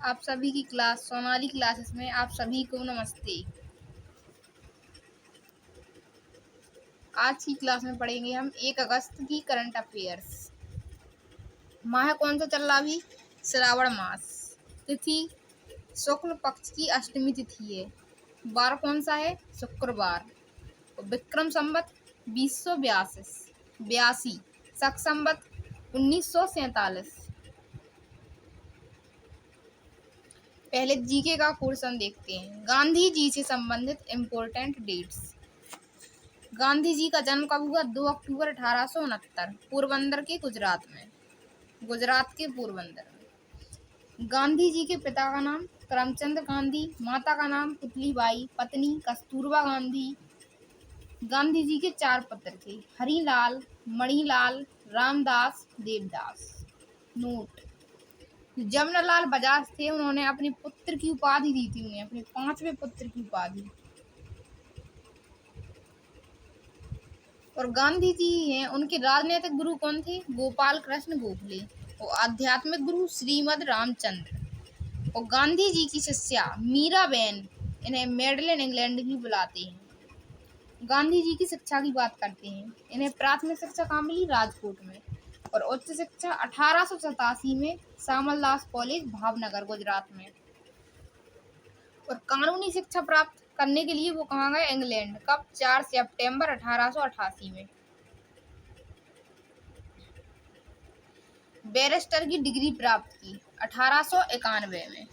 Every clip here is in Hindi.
आप सभी की क्लास सोनाली क्लासेस में आप सभी को नमस्ते। आज की क्लास में पढ़ेंगे हम 1 अगस्त की करंट अफेयर्स। माह कौन सा चल रहा अभी? श्रावण मास। तिथि शुक्ल पक्ष की अष्टमी तिथि है। वार कौन सा है? शुक्रवार। विक्रम संवत 2082, शक संवत 1947। पहले जीके का क्वेश्चन देखते हैं। गांधी जी से संबंधित इम्पोर्टेंट डेट्स। गांधी जी का जन्म कब हुआ? 2 अक्टूबर 1869 पोरबंदर के गुजरात में। गुजरात के पोरबंदर में। गांधी जी के पिता का नाम करमचंद गांधी, माता का नाम पुतलीबाई, पत्नी कस्तूरबा गांधी। गांधी जी के 4 पुत्र थे, हरिलाल, मणिलाल, रामदास, देवदास। नोट: जमनालाल बजाज थे, उन्होंने अपने पुत्र की उपाधि दी थी, उन्हें अपने 5वें पुत्र की उपाधि। और गांधी जी हैं, उनके राजनीतिक गुरु कौन थे? गोपाल कृष्ण गोखले। और आध्यात्मिक गुरु श्रीमद रामचंद्र। और गांधी जी की शिष्या मीराबेन, इन्हें मेडलिन इंग्लैंड भी बुलाते हैं। गांधी जी की शिक्षा की बात करते हैं। इन्हें प्राथमिक शिक्षा कहाँ मिली? राजकोट में। और उच्च शिक्षा 1887 में श्यामलदास कॉलेज भावनगर गुजरात में। और कानूनी शिक्षा प्राप्त करने के लिए वो कहाँ गए? इंग्लैंड। कब? 4 सितंबर 1888 में। बैरिस्टर की डिग्री प्राप्त की 1891 में।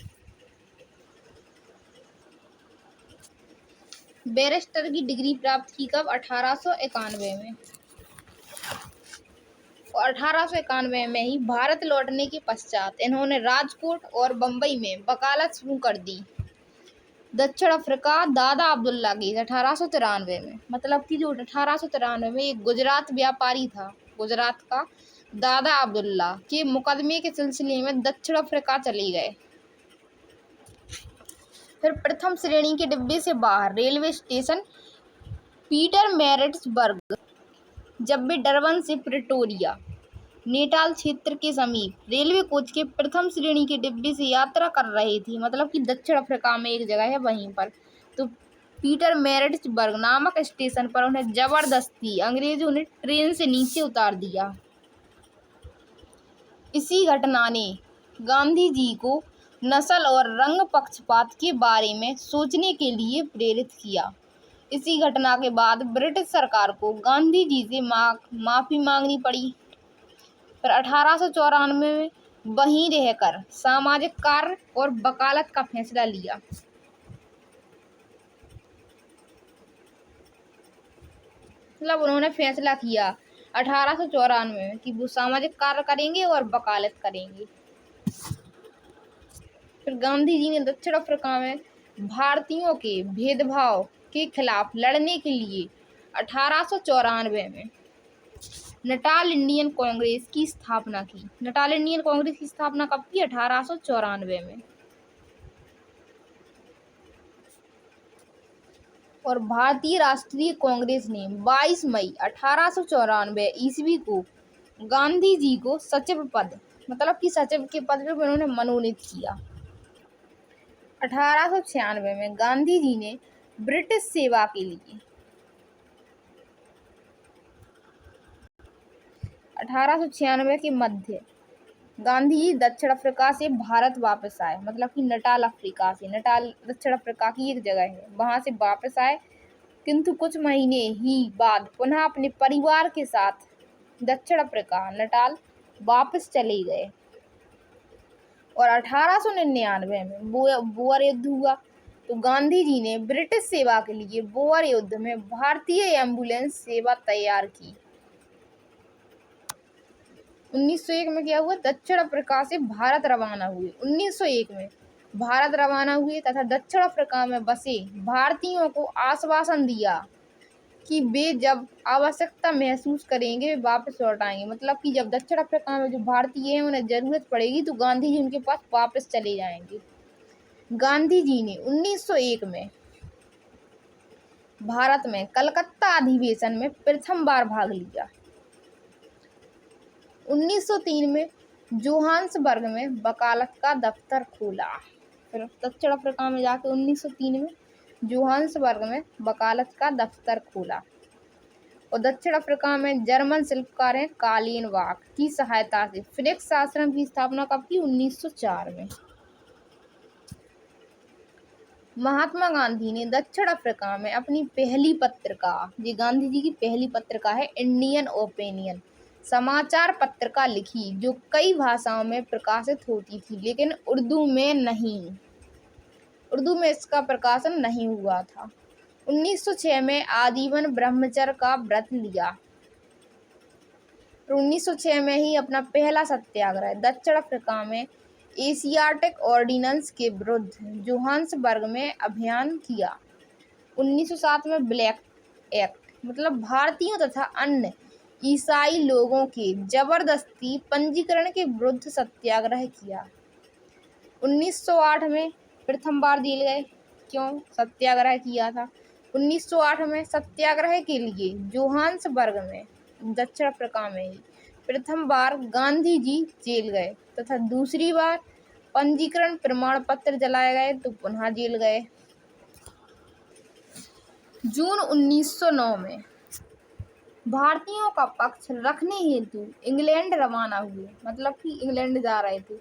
बैरिस्टर की डिग्री प्राप्त की कब? 1891 में। और 1891 में ही भारत लौटने के पश्चात इन्होंने राजकोट और बम्बई में वकालत शुरू कर दी। दक्षिण अफ्रीका दादा अब्दुल्ला की 1893 में। मतलब कि जो 1893 में एक गुजरात व्यापारी था, गुजरात का दादा अब्दुल्ला के मुकदमे के सिलसिले में दक्षिण अफ्रीका चले गए। फिर प्रथम श्रेणी के डिब्बे से बाहर रेलवे स्टेशन पीटरमैरिट्सबर्ग, जब वे डरबन से प्रिटोरिया, नेटाल क्षेत्र के समीप रेलवे कोच के प्रथम श्रेणी के डिब्बे से यात्रा कर रहे थे। मतलब कि दक्षिण अफ्रीका में एक जगह है वहीं पर। तो पीटरमैरिट्सबर्ग नामक स्टेशन पर उन्हें जबरदस्ती अंग्रेजों ने ट्रेन से नीचे उतार दिया। इसी घटना ने गांधी जी को नस्ल और रंग पक्षपात के बारे में सोचने के लिए प्रेरित किया। इसी घटना के बाद ब्रिटिश सरकार को गांधी जी से माफी मांगनी पड़ी। फिर 1894 में वहीं रहकर सामाजिक कार्य और वकालत का फैसला लिया। मतलब उन्होंने फैसला किया 1894 में कि वो सामाजिक कार्य करेंगे और वकालत करेंगे। फिर गांधी जी ने दक्षिण अफ्रीका में भारतीयों के भेदभाव के खिलाफ लड़ने के लिए 1894 में नटाल इंडियन कांग्रेस की स्थापना की। नटाल इंडियन कांग्रेस की स्थापना कब की? 1894 में। और भारतीय राष्ट्रीय कांग्रेस ने 22 मई 1894 ईस्वी को गांधी जी को सचिव पद, मतलब कि सचिव के पद पर उन्होंने मनोनीत किया। 1896 में गांधी जी ने ब्रिटिश सेवा के लिए 1896 के मध्य गांधी जी दक्षिण अफ्रीका से भारत वापस आए। मतलब कि नटाल अफ्रीका से, नटाल दक्षिण अफ्रीका की एक जगह है, वहां से वापस आए। किंतु कुछ महीने ही बाद पुनः अपने परिवार के साथ दक्षिण अफ्रीका नटाल वापस चले गए। और 1899 में बोअर युद्ध हुआ, तो गांधी जी ने ब्रिटिश सेवा के लिए बोअर युद्ध में भारतीय एम्बुलेंस सेवा तैयार की। 1901 में क्या हुआ? दक्षिण अफ्रीका से भारत रवाना हुए। 1901 में भारत रवाना हुए तथा दक्षिण अफ्रीका में बसे भारतीयों को आश्वासन दिया कि वे जब आवश्यकता महसूस करेंगे वे वापस लौट आएंगे। मतलब कि जब दक्षिण अफ्रीका में जो भारतीय हैं उन्हें जरूरत पड़ेगी तो गांधी जी उनके पास वापस चले जाएंगे। गांधी जी ने 1901 में भारत में कलकत्ता अधिवेशन में प्रथम बार भाग लिया। 1903 में जोहान्सबर्ग में वकालत का दफ्तर खोला। फिर दक्षिण अफ्रीका में जाके 1903 में जोहान्सबर्ग में वकालत का दफ्तर खोला। और दक्षिण अफ्रीका में जर्मन शिल्पकार कालीनवाक की सहायता से फिनिक्स आश्रम की स्थापना कब की? 1904 में। महात्मा गांधी ने दक्षिण अफ्रीका में अपनी पहली पत्रिका, ये गांधी जी की पहली पत्रिका है, इंडियन ओपिनियन समाचार पत्रिका लिखी, जो कई भाषाओं में प्रकाशित होती थी, लेकिन उर्दू में नहीं। उर्दू में इसका प्रकाशन नहीं हुआ था। 1906 में आजीवन ब्रह्मचर्य का व्रत लिया। 1906 में ही अपना पहला सत्याग्रह दक्षिण अफ्रीका में एशियाटिक ऑर्डिनेंस के विरुद्ध जोहान्सबर्ग में अभियान किया। 1907 में ब्लैक एक्ट मतलब भारतीयों तथा अन्य ईसाई लोगों के जबरदस्ती पंजीकरण के विरुद्ध सत्याग्रह किया। 1908 में प्रथम बार जेल गए। क्यों सत्याग्रह किया था? 1908 में सत्याग्रह के लिए जोहान्सबर्ग में दक्षिण अफ्रीका में ही प्रथम बार गांधी जी जेल गए तथा दूसरी बार पंजीकरण प्रमाण पत्र जलाए गए तो पुनः जेल गए। जून 1909 में भारतीयों का पक्ष रखने हेतु इंग्लैंड रवाना हुए, मतलब कि इंग्लैंड जा रहे थे।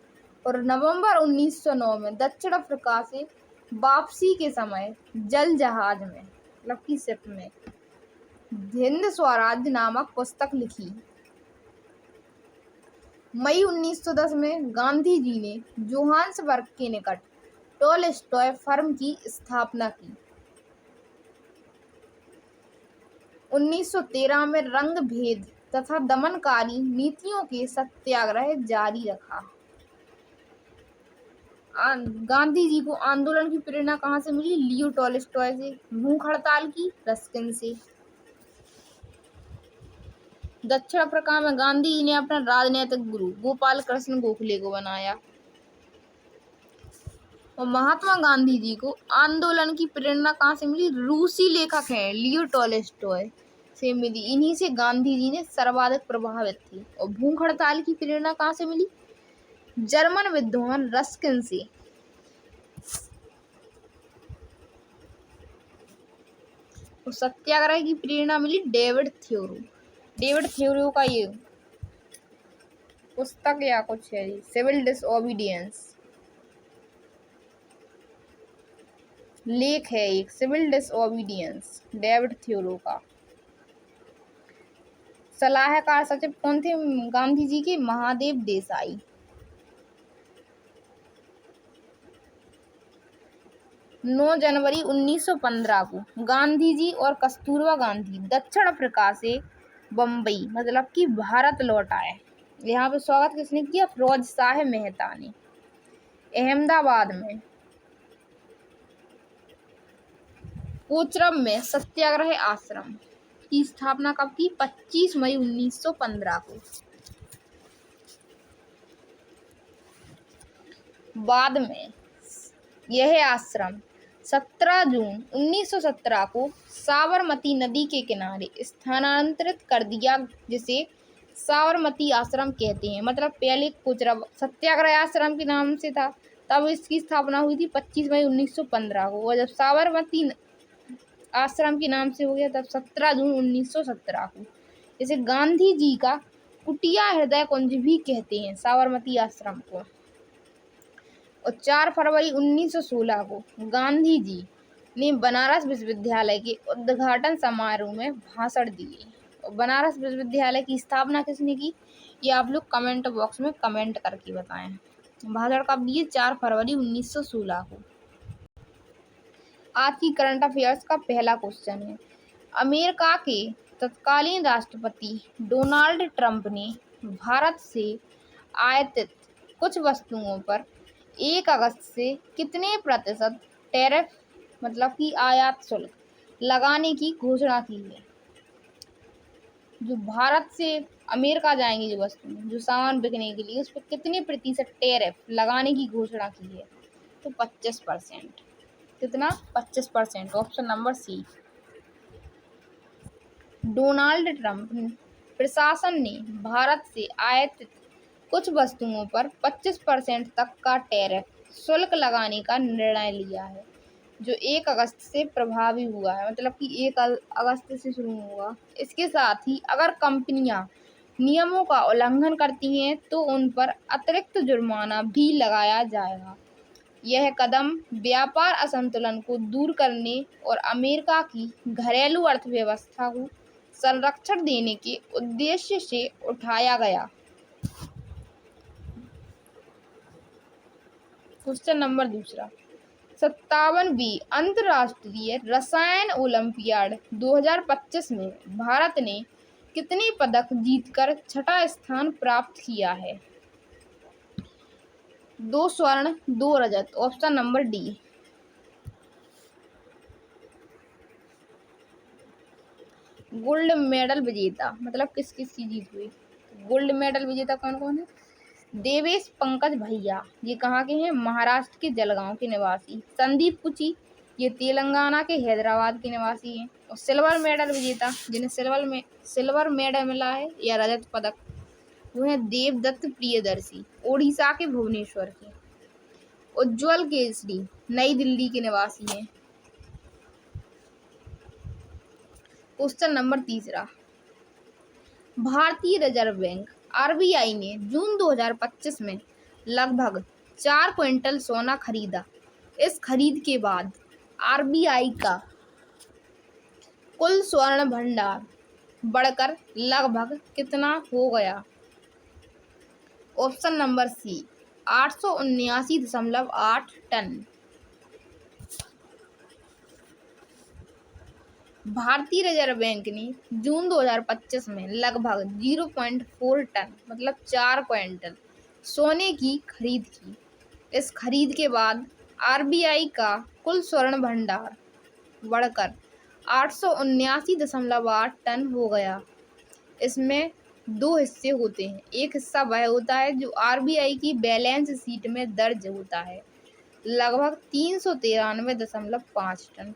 और नवंबर 1909 में दक्षिण अफ्रीका से वापसी के समय जल जहाज में, मतलब कि शिप में, हिंद स्वराज नामक पुस्तक लिखी। मई 1910 में गांधी जी ने जोहान्सबर्ग के निकट टॉलस्टॉय फर्म की स्थापना की। 1913 में रंग भेद तथा दमनकारी नीतियों के सत्याग्रह जारी रखा। गांधी जी को आंदोलन की प्रेरणा कहाँ से मिली? लियो टॉलस्टॉय से। भूख हड़ताल की? रस्किन से। दक्षिण अफ्रीका में गांधी जी ने अपना राजनीतिक गुरु गोपाल कृष्ण गोखले को बनाया। और महात्मा गांधी जी को आंदोलन की प्रेरणा कहाँ से मिली? रूसी लेखक हैं लियो टॉलस्टॉय से मिली। इन्हीं से गांधी जी ने सर्वाधिक प्रभावित थे। और भूख हड़ताल की प्रेरणा कहाँ से मिली? जर्मन विद्वान रस्किन से। और सत्याग्रह की प्रेरणा मिली डेविड थ्योरो। डेविड थ्योरो का ये पुस्तक या कुछ है, सिविल डिसओबीडियंस लेख है एक, सिविल डिसओबीडियंस, डेविड थ्योरो का। सलाहकार सचिव कौन थे गांधी जी के? महादेव देसाई। 9 जनवरी 1915 को गांधी जी और कस्तूरबा गांधी दक्षिण अफ्रीका से बम्बई, मतलब कि भारत लौट आए। यहाँ पे स्वागत किसने किया? फिरोज शाह मेहता ने। अहमदाबाद में कोचरब में सत्याग्रह आश्रम की स्थापना कब की? 25 मई 1915 को। बाद में यह आश्रम 17 जून 1917 को साबरमती नदी के किनारे स्थानांतरित कर दिया, जिसे साबरमती आश्रम कहते हैं। मतलब पहले कोचरब सत्याग्रह आश्रम के नाम से था, तब इसकी स्थापना हुई थी 25 मई 1915 को। और जब साबरमती आश्रम के नाम से हो गया तब 17 जून 1917 को। इसे गांधी जी का कुटिया हृदय कुंज भी कहते हैं, साबरमती आश्रम को। और 4 फरवरी 1916 को गांधी जी ने बनारस विश्वविद्यालय के उद्घाटन समारोह में भाषण दिए। और बनारस विश्वविद्यालय की स्थापना किसने की? ये आप लोग कमेंट बॉक्स में कमेंट करके बताएं। भाषण कब दिए? 4 फरवरी 1916 को। आज की करंट अफेयर्स का पहला क्वेश्चन है, अमेरिका के तत्कालीन राष्ट्रपति डोनाल्ड ट्रंप ने भारत से आयातित कुछ वस्तुओं पर 1 अगस्त से कितने प्रतिशत टैरिफ, मतलब कि आयात शुल्क लगाने की घोषणा की है? जो भारत से अमेरिका जाएंगी जो वस्तु, जो सामान बिकने के लिए, उस पर कितने प्रतिशत टैरिफ लगाने की घोषणा की है? तो 25%। कितना? 25%। Option number C. Donald Trump प्रशासन ने भारत से आयातित कुछ वस्तुओं पर 25% तक का टैरिफ शुल्क लगाने का निर्णय लिया है, जो 1 अगस्त से प्रभावी हुआ है, मतलब कि 1 अगस्त से शुरू हुआ। इसके साथ ही अगर कंपनियां नियमों का उल्लंघन करती हैं तो उन पर अतिरिक्त जुर्माना भी लगाया जाएगा। यह कदम व्यापार असंतुलन को दूर करने और अमेरिका की घरेलू अर्थव्यवस्था को संरक्षण देने के उद्देश्य से उठाया गया। क्वेश्चन नंबर 2, 57वीं अंतर्राष्ट्रीय रसायन ओलंपियाड 2025 में भारत ने कितने पदक जीतकर छठा स्थान प्राप्त किया है? 2 स्वर्ण 2 रजत। Option number D. Gold medal विजेता मतलब किस किस की जीत हुई? गोल्ड मेडल विजेता कौन कौन है? देवेश पंकज भैया, ये कहाँ के हैं? महाराष्ट्र के जलगांव के निवासी। संदीप कुची, ये तेलंगाना के हैदराबाद के निवासी हैं। और सिल्वर मेडल विजेता जिन्हें सिल्वर मेडल मिला है या रजत पदक, वो है देवदत्त प्रियदर्शी, ओडिशा के भुवनेश्वर के। उज्जवल केसरी नई दिल्ली के निवासी हैं। क्वेश्चन नंबर 3, भारतीय रिजर्व बैंक आरबीआई ने जून 2025 में लगभग 4 क्विंटल सोना खरीदा। इस खरीद के बाद आरबीआई का कुल स्वर्ण भंडार बढ़कर लगभग कितना हो गया? Option number C 879.8 ton. भारतीय रिजर्व बैंक ने जून 2025 में लगभग 0.4 टन मतलब 4 क्विंटल सोने की खरीद की। इस खरीद के बाद आरबीआई का कुल स्वर्ण भंडार बढ़कर 879.8 टन हो गया। इसमें 2 हिस्से होते हैं। एक हिस्सा वह होता है जो आरबीआई की बैलेंस शीट में दर्ज होता है, लगभग 393.5 टन,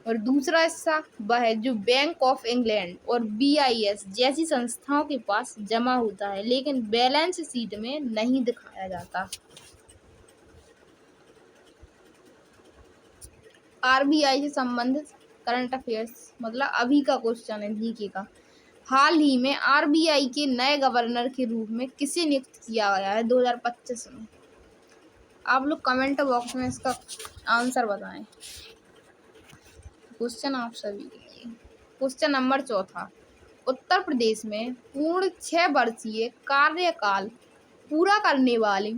और दूसरा हिस्सा वह है जो बैंक ऑफ इंग्लैंड और बीआईएस जैसी संस्थाओं के पास जमा होता है, लेकिन बैलेंस शीट में नहीं दिखाया जाता। आरबीआई से संबंधित करंट अफेयर्स मतलब अभी का क्वेश्चन है जीके का। हाल ही में आरबीआई के नए गवर्नर के रूप में किसे नियुक्त किया गया है 2025 में? आप लोग कमेंट बॉक्स में इसका आंसर बताएं। क्वेश्चन आप सभी के लिए। क्वेश्चन नंबर 4, उत्तर प्रदेश में पूर्ण 6 वर्षीय कार्यकाल पूरा करने वाली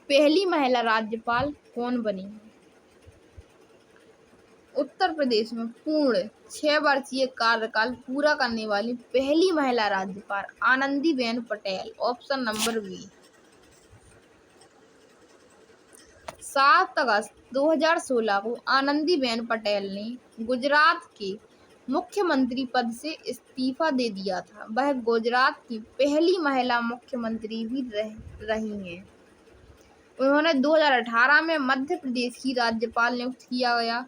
पहली महिला राज्यपाल कौन बनी? उत्तर प्रदेश में पूर्ण 6 वर्षीय कार्यकाल पूरा करने वाली पहली महिला राज्यपाल Anandiben Patel. Option number B. 7 अगस्त 2016 को आनंदीबेन पटेल ने गुजरात के मुख्यमंत्री पद से इस्तीफा दे दिया था। वह गुजरात की पहली महिला मुख्यमंत्री भी रही हैं। उन्होंने 2018 में मध्य प्रदेश की राज्यपाल नियुक्त किया गया।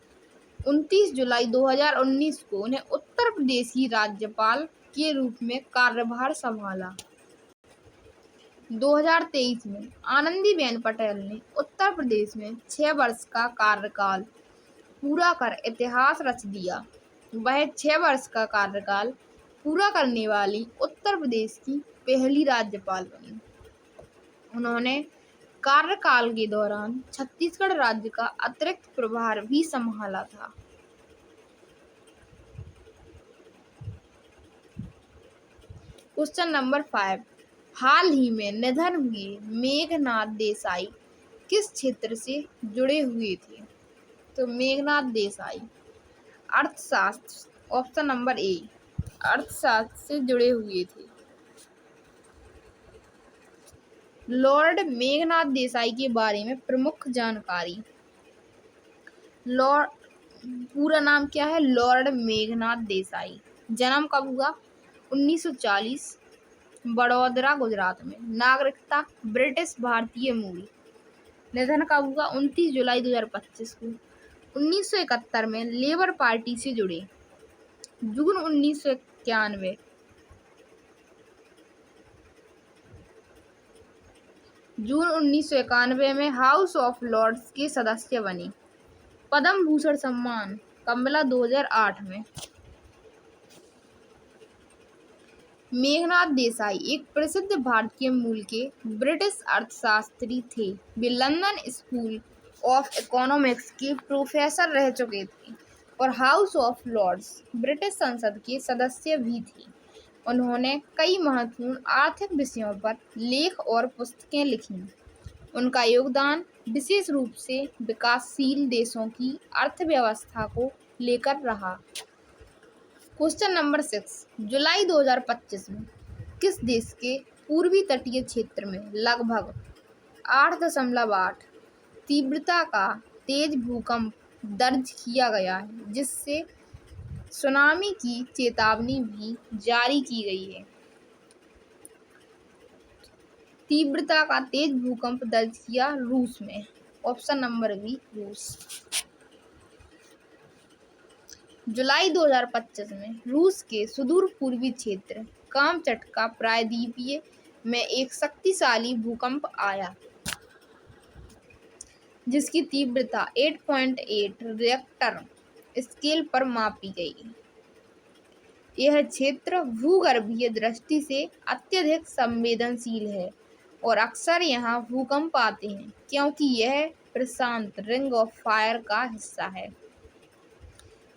29 जुलाई 2019 को उन्हें उत्तर प्रदेश की राज्यपाल के रूप में कार्यभार संभाला। 2023 में आनंदीबेन पटेल ने उत्तर प्रदेश में 6 वर्ष का कार्यकाल पूरा कर इतिहास रच दिया। वह 6 वर्ष का कार्यकाल पूरा करने वाली उत्तर प्रदेश की पहली राज्यपाल बनी। उन्होंने कार्यकाल के दौरान छत्तीसगढ़ राज्य का अतिरिक्त प्रभार भी संभाला था। क्वेश्चन नंबर 5, हाल ही में निधन हुए मेघनाथ देसाई किस क्षेत्र से जुड़े हुए थे? तो मेघनाथ देसाई अर्थशास्त्र, ऑप्शन नंबर ए, अर्थशास्त्र से जुड़े हुए थे। लॉर्ड मेघनाथ देसाई के बारे में प्रमुख जानकारी। लॉर्ड पूरा नाम क्या है? लॉर्ड मेघनाथ देसाई। जन्म कब हुआ? 1940, बड़ौदरा गुजरात में। नागरिकता ब्रिटिश भारतीय मूल। निधन कब हुआ? 29 जुलाई 2025 को। 1971 में लेबर पार्टी से जुड़े। जून 1991 जून 1991 में हाउस ऑफ लॉर्ड्स के सदस्य बनी। पद्म भूषण सम्मान कमला 2008 में। मेघनाथ देसाई एक प्रसिद्ध भारतीय मूल के ब्रिटिश अर्थशास्त्री थे। वे लंदन स्कूल ऑफ इकोनॉमिक्स के प्रोफेसर रह चुके थे और हाउस ऑफ लॉर्ड्स ब्रिटिश संसद के सदस्य भी थे। उन्होंने कई महत्वपूर्ण आर्थिक विषयों पर लेख और पुस्तकें लिखीं। उनका योगदान विशेष रूप से विकासशील देशों की अर्थव्यवस्था को लेकर रहा। क्वेश्चन नंबर 6, जुलाई 2025 में किस देश के पूर्वी तटीय क्षेत्र में लगभग 8.8 तीव्रता का तेज भूकंप दर्ज किया गया है, जिससे सुनामी की चेतावनी भी जारी की गई है? तीव्रता का तेज भूकंप दर्ज किया रूस में। ऑप्शन नंबर बी रूस। जुलाई 2025 में रूस के सुदूर पूर्वी क्षेत्र कामचटका प्रायद्वीपीय में एक शक्तिशाली भूकंप आया, जिसकी तीव्रता 8.8 रिक्टर स्केल पर मापी गई। यह क्षेत्र भूगर्भीय दृष्टि से अत्यधिक संवेदनशील है और अक्सर यहाँ भूकंप आते हैं क्योंकि यह प्रशांत रिंग ऑफ फायर का हिस्सा है।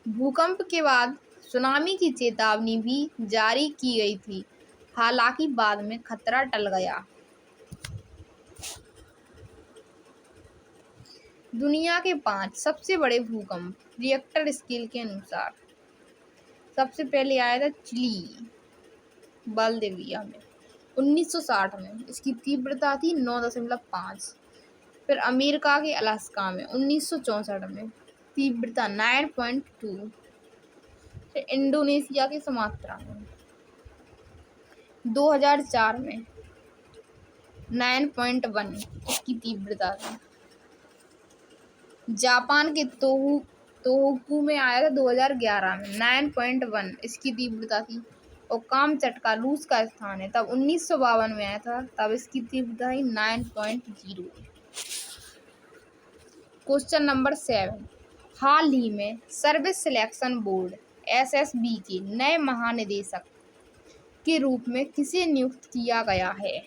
भूकंप के बाद सुनामी की चेतावनी भी जारी की गई थी, हालांकि बाद में खतरा टल गया। दुनिया के 5 सबसे बड़े भूकंप रिक्टर स्केल के अनुसार। सबसे पहले आया था चिली बाल्देविया में 1960 में, इसकी तीव्रता थी 9.5। फिर अमेरिका के अलास्का में 1964 में, तीव्रता 9.2। फिर इंडोनेशिया के सुमात्रा में 2004 में 9.1 इसकी तीव्रता थी। जापान के तोहोकू में आया था 2011 में 9.1 इसकी तीव्रता थी। और कामचटका रूस का स्थान है, तब 1952 में आया था, तब इसकी तीव्रता थी 9.0। क्वेश्चन नंबर 7, हाल ही में सर्विस सिलेक्शन बोर्ड SSB के नए महानिदेशक के रूप में किसे नियुक्त किया गया है?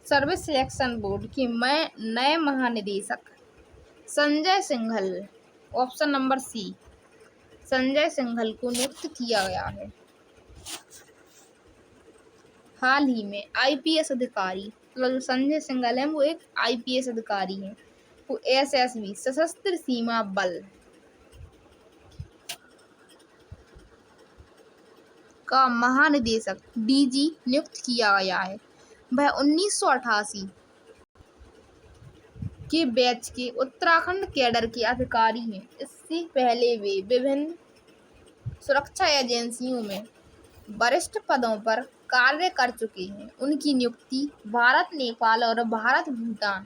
सर्विस सिलेक्शन बोर्ड के नए महानिदेशक Sanjay Singhal, option number C, Sanjay Singhal को नियुक्त किया गया है। हाल ही में IPS अधिकारी, मतलब जो संजय सिंघल है वो एक IPS अधिकारी हैं, वो SSB सशस्त्र सीमा बल का महानिदेशक DG नियुक्त किया गया है। वह 1988 के बैच के उत्तराखंड कैडर के अधिकारी हैं। इससे पहले वे विभिन्न सुरक्षा एजेंसियों में वरिष्ठ पदों पर कार्य कर चुके हैं। उनकी नियुक्ति भारत नेपाल और भारत भूटान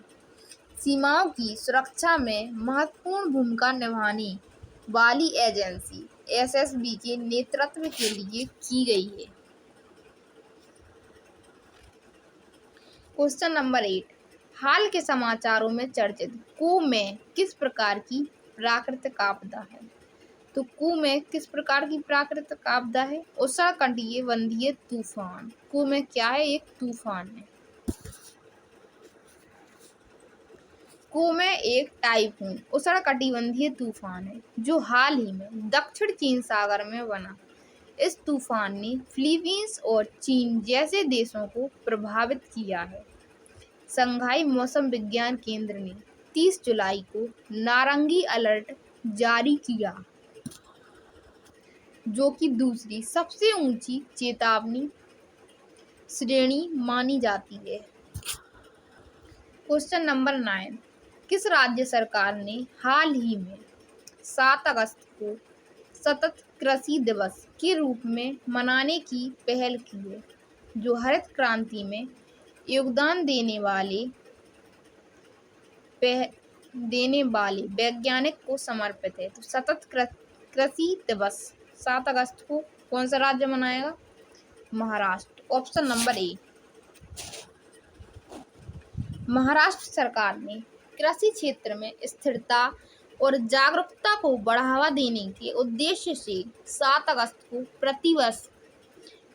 सीमाओं की सुरक्षा में महत्वपूर्ण भूमिका निभाने वाली एजेंसी SSB के नेतृत्व के लिए की गई है। क्वेश्चन नंबर 8, हाल के समाचारों में चर्चित कू में किस प्रकार की प्राकृतिक आपदा है? तो कू में किस प्रकार की प्राकृतिक आपदा है? उष्णकटिबंधीय तूफान। कू में क्या है? एक तूफान है। कू में एक टाइफून उष्णकटिबंधीय तूफान है जो हाल ही में दक्षिण चीन सागर में बना। इस तूफान ने फिलीपींस और चीन जैसे देशों को प्रभावित किया है। संघाई मौसम विज्ञान केंद्र ने 30 जुलाई को नारंगी अलर्ट जारी किया, जो कि दूसरी सबसे ऊंची चेतावनी श्रेणी मानी जाती है। क्वेश्चन नंबर 9, किस राज्य सरकार ने हाल ही में 7 अगस्त को सतत कृषि दिवस के रूप में मनाने की पहल की है, जो हरित क्रांति में योगदान देने वाले वैज्ञानिक को समर्पित है? तो सतत कृषि दिवस 7 अगस्त को कौन सा राज्य मनाएगा? Maharashtra. Option number A. Maharashtra सरकार ने कृषि क्षेत्र में स्थिरता और जागरूकता को बढ़ावा देने के उद्देश्य से 7 अगस्त को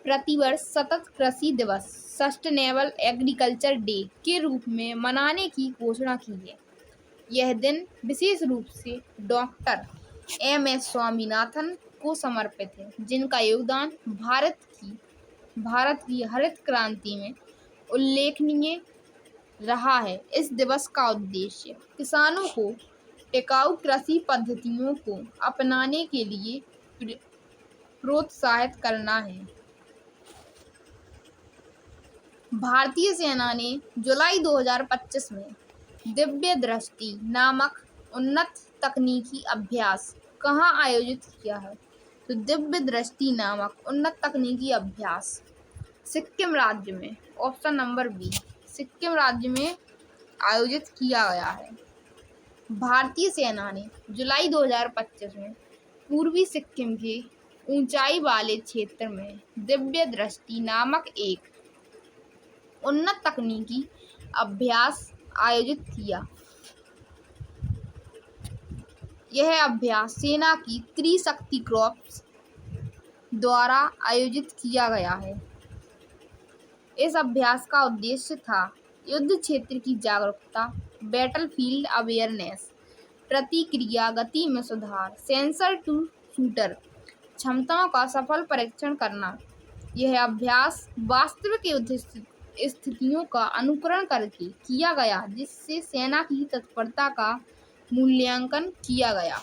प्रतिवर्ष सतत कृषि दिवस सस्टेनेबल एग्रीकल्चर डे के रूप में मनाने की घोषणा की है। यह दिन विशेष रूप से डॉक्टर एम.एस. स्वामीनाथन को समर्पित है, जिनका योगदान भारत की हरित क्रांति में उल्लेखनीय रहा है। इस दिवस का उद्देश्य किसानों को टिकाऊ कृषि पद्धतियों को अपनाने के लिए प्रोत्साहित करना है। भारतीय सेना ने जुलाई 2025 में दिव्य दृष्टि नामक उन्नत तकनीकी अभ्यास कहाँ आयोजित किया है? तो दिव्य दृष्टि नामक उन्नत तकनीकी अभ्यास सिक्किम राज्य में, ऑप्शन नंबर बी, सिक्किम राज्य में आयोजित किया गया है। भारतीय सेना ने जुलाई 2025 में पूर्वी सिक्किम के ऊंचाई वाले क्षेत्र में दिव्य दृष्टि नामक एक उन्नत तकनीकी अभ्यास आयोजित किया। यह अभ्यास सेना की त्रिशक्ति कॉर्प्स द्वारा आयोजित किया गया है। इस अभ्यास का उद्देश्य था युद्ध क्षेत्र की जागरूकता, बैटलफील्ड अवेयरनेस, प्रतिक्रिया गति में सुधार, सेंसर टू शूटर क्षमताओं का सफल परीक्षण करना। यह अभ्यास वास्तविक युद्ध स्थितियों का अनुकरण करके किया गया, जिससे सेना की तत्परता का मूल्यांकन किया गया।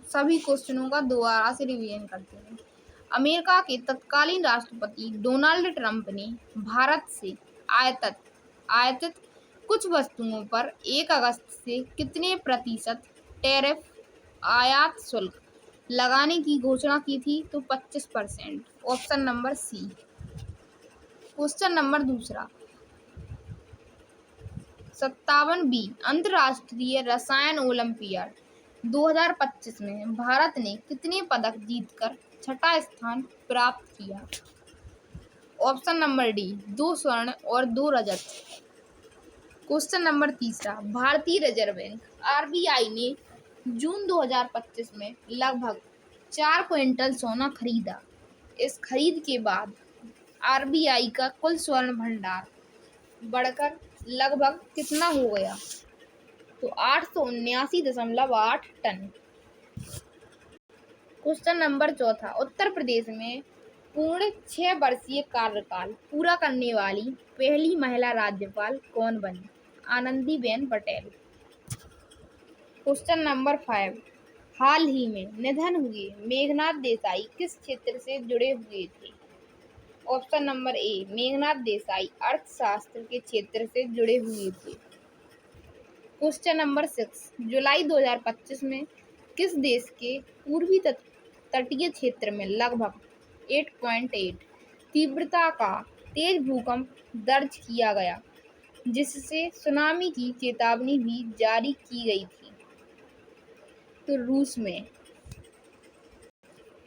सभी क्वेश्चनों का दोबारा से रिवीजन करते हैं। अमेरिका के तत्कालीन राष्ट्रपति डोनाल्ड ट्रंप ने भारत से आयातित कुछ वस्तुओं पर 1 अगस्त से कितने प्रतिशत टैरिफ आयात शुल्क लगाने की घोषणा की थी? तो 25%, option number C. Question number दूसरा 57 बी, अंतर्राष्ट्रीय रसायन ओलंपियाड 2025 में भारत ने कितने पदक जीतकर छठा स्थान प्राप्त किया? ऑप्शन नंबर डी, 2 स्वर्ण और 2 रजत। क्वेश्चन नंबर तीसरा, भारतीय रिजर्व बैंक आरबीआई ने जून 2025 में लगभग 4 क्विंटल सोना खरीदा। इस खरीद के बाद आरबीआई का कुल स्वर्ण भंडार बढ़कर लगभग कितना हो गया? तो 879.8 टन। क्वेश्चन नंबर चौथा, उत्तर प्रदेश में पूर्ण 6 वर्षीय कार्यकाल पूरा करने वाली पहली महिला राज्यपाल कौन बनी? आनंदीबेन पटेल। क्वेश्चन नंबर 5, हाल ही में निधन हुए मेघनाथ देसाई किस क्षेत्र से जुड़े हुए थे? Option number A, Meghnath Desai अर्थशास्त्र के क्षेत्र से जुड़े हुए थे। क्वेश्चन नंबर 6, जुलाई 2025 में किस देश के पूर्वी तटीय क्षेत्र में लगभग 8.8 तीव्रता का तेज भूकंप दर्ज किया गया, जिससे सुनामी की चेतावनी भी जारी की गई थी? तो रूस में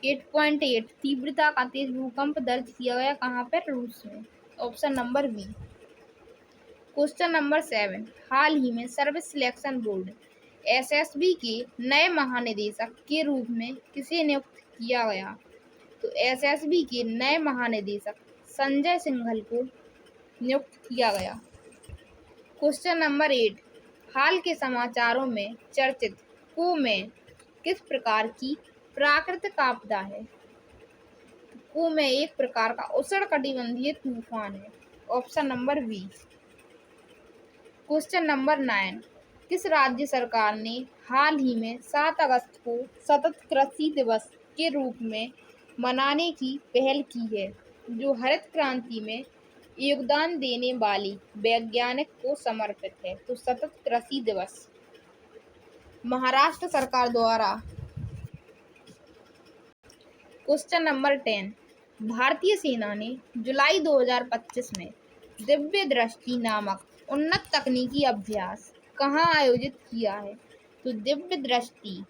8.8 तीव्रता का तेज भूकंप दर्ज किया गया। कहाँ पर? रूस में, option number B. Question number 7, हाल ही में सर्विस सिलेक्शन बोर्ड एसएसबी के नए महानिदेशक के रूप में किसे नियुक्त किया गया? तो एसएसबी के नए महानिदेशक संजय सिंघल को नियुक्त किया गया। क्वेश्चन नंबर 8, हाल के समाचारों में चर्चित कू में किस प्रकार की प्राकृतिक आपदा है? कू में एक प्रकार का उष्णकटिबंधीय तूफान है। Option number B. Question number 9, किस राज्य सरकार ने हाल ही में 7 अगस्त को सतत कृषि दिवस के रूप में मनाने की पहल की है, जो हरित क्रांति में योगदान देने वाली वैज्ञानिक को समर्पित है? तो सतत कृषि दिवस महाराष्ट्र सरकार द्वारा। क्वेश्चन नंबर 10, भारतीय सेना ने जुलाई 2025 में दिव्य दृष्टि नामक उन्नत तकनीकी अभ्यास कहाँ आयोजित किया है? तो दिव्य दृष्टि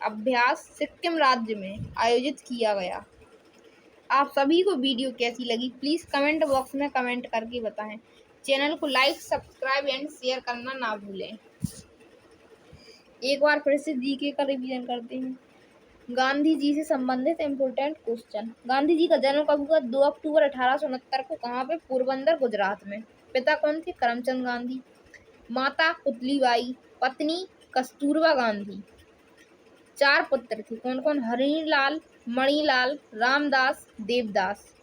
अभ्यास सिक्किम राज्य में आयोजित किया गया। आप सभी को वीडियो कैसी लगी प्लीज़ कमेंट बॉक्स में कमेंट करके बताएं। चैनल को लाइक सब्सक्राइब एंड शेयर करना ना भूलें। एक बार फिर से जीके का रिवीजन करते हैं। गांधी जी से संबंधित इम्पोर्टेंट क्वेश्चन। गांधी जी का जन्म कब हुआ? 2 अक्टूबर 1869 को। कहाँ पे? पोरबंदर, गुजरात में। पिता कौन थे? करमचंद गांधी। माता पुतलीबाई। पत्नी कस्तूरबा गांधी। 4 पुत्र थे। कौन कौन? हरिलाल, मणिलाल, रामदास, देवदास।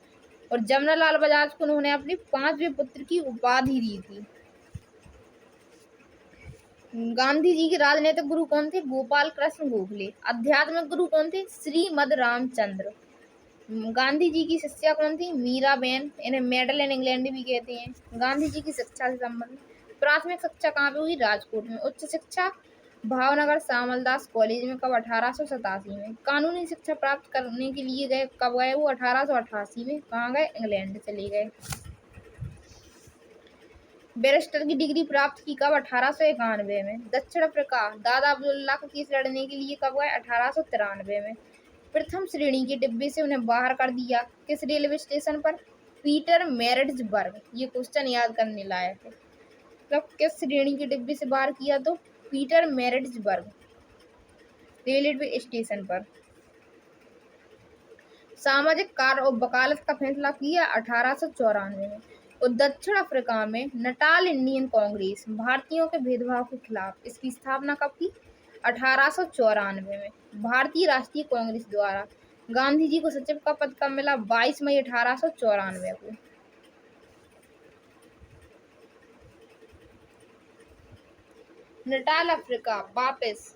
और जमनालाल बजाज को उन्होंने अपने 5वें पुत्र की उपाधि दी थी। गांधी जी के राजनीतिक गुरु कौन थे? गोपाल कृष्ण गोखले। आध्यात्मिक गुरु कौन थे? श्रीमद रामचंद्र। गांधी जी की शिष्या कौन थी? मीराबेन। इन्हें मेडल इन इंग्लैंड भी कहते हैं। गांधी जी की शिक्षा से संबंधित प्राथमिक शिक्षा कहाँ पे हुई? राजकोट में। उच्च शिक्षा भावनगर श्यामलदास कॉलेज में। कब? 1887 में। कानूनी शिक्षा प्राप्त करने के लिए गए कब गए वो? 1888 में। कहाँ गए? इंग्लैंड चले गए। बैरिस्टर की डिग्री प्राप्त की कब? 1891 में। दक्षिण अफ्रीका दादा अब्दुल्ला का केस लड़ने के लिए कब गए? 1893 में। प्रथम श्रेणी के डिब्बे से उन्हें बाहर कर दिया किस रेलवे स्टेशन पर? Peter Maritzburg. ये क्वेश्चन याद करने लायक है। मतलब किस श्रेणी के डिब्बे से बाहर किया? तो पीटर मैरिट्सबर्ग रेलवे स्टेशन पर। सामाजिक कार्य और वकालत का फैसला किया 1894 में। और दक्षिण अफ्रीका में नटाल इंडियन कांग्रेस भारतीयों के भेदभाव के खिलाफ इसकी स्थापना कब की? 1894 में। भारतीय राष्ट्रीय कांग्रेस द्वारा गांधी जी को सचिव का पद कब मिला? 22 मई 1894 को। नटाल अफ्रीका वापस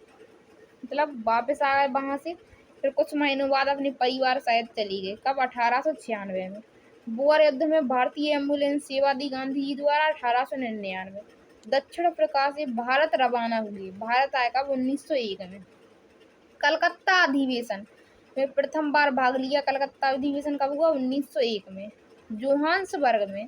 आ गए वहां से। फिर कुछ महीनों बाद अपने परिवार सहित चली गई। कब? 1896 में। बोअर युद्ध में भारतीय एम्बुलेंस सेवा दी गांधी जी द्वारा 1899। दक्षिण अफ्रीका से भारत रवाना हुए। भारत आए कब? 1901 में। कलकत्ता अधिवेशन में प्रथम बार भाग लिया। कलकत्ता अधिवेशन कब हुआ? 1901 में। जोहान्सबर्ग में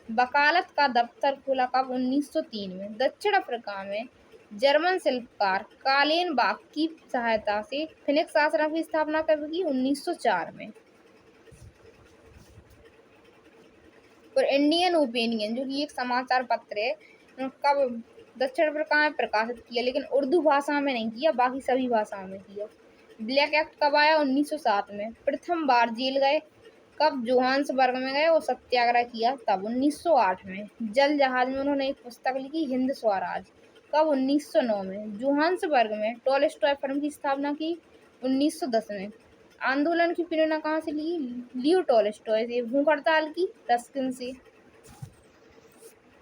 वकालत का दफ्तर खुला कब? 1903 में। दक्षिण अफ्रीका में जर्मन शिल्पकार कालेनबाख की सहायता से फिनिक्स आश्रम की स्थापना कब की? 1904 में। और इंडियन ओपिनियन जो कि एक समाचार पत्र है, कब दक्षिण अफ्रीका में प्रकाशित किया, लेकिन उर्दू भाषा में नहीं किया, बाकी सभी भाषाओं में किया। ब्लैक एक्ट कब आया? 1907 में। प्रथम बार जेल गए कब? जोहान्सबर्ग में गए और सत्याग्रह किया तब 1908 में। जल जहाज में उन्होंने एक पुस्तक लिखी हिंद स्वराज कब? 1909 में। जोहान्सबर्ग में टॉलस्टॉय फर्म की स्थापना की 1910 में। आंदोलन की प्रेरणा कहाँ से ली? लियो टॉलस्टॉय से। भूख हड़ताल की? रस्किन से।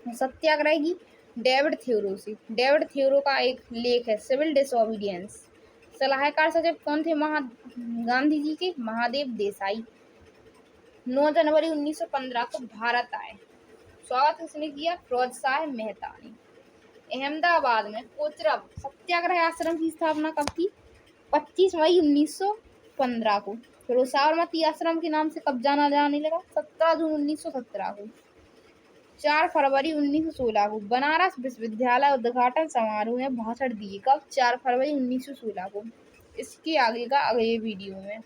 सत्याग्रह की? डेविड थ्योरो से। डेविड थ्योरो का एक लेख है सिविल डिसोबीडियंस। सलाहकार सचिव कौन थे गांधी जी के? महादेव देसाई। 9 जनवरी 1915 को भारत आए। स्वागत किसने किया? फिरोज शाह मेहता ने। अहमदाबाद में कोचरब सत्याग्रह आश्रम की स्थापना कब की? 25 मई 1915 को। फिर वो साबरमती आश्रम के नाम से कब जाना जाने लगा? 17 जून 1917 को। 4 फरवरी 1916 को बनारस विश्वविद्यालय उद्घाटन समारोह में भाषण दिए। कब? 4 फरवरी 1916 को। इसके आगे का अगले वीडियो में।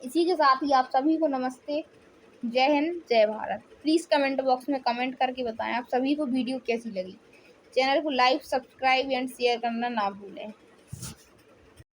इसी के साथ ही आप सभी को नमस्ते, जय हिंद, जय भारत। प्लीज़ कमेंट बॉक्स में कमेंट करके बताएं आप सभी को वीडियो कैसी लगी। चैनल को लाइक सब्सक्राइब एंड शेयर करना ना भूलें।